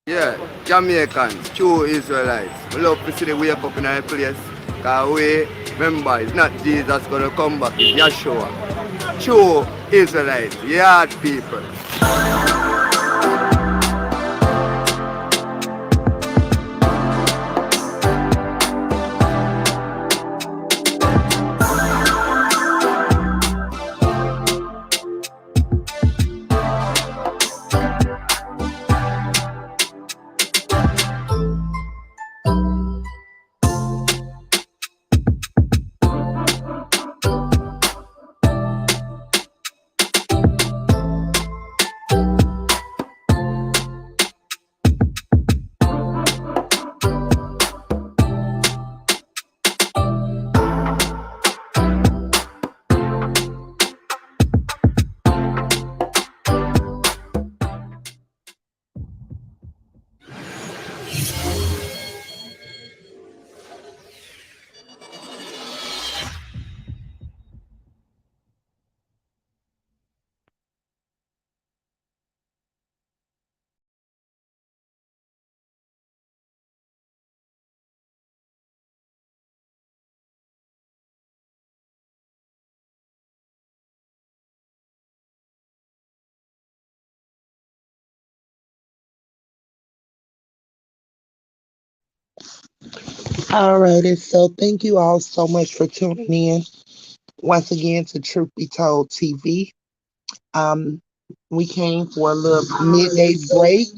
Yeah, Jamaicans, true Israelites. We love to see the wake up in our place. Because we, remember, it's not Jesus going to come back, it's Yeshua. True Israelites, yard people. Alrighty, so thank you all so much for tuning in once again to Truth Be Told TV. We came for a little midday break.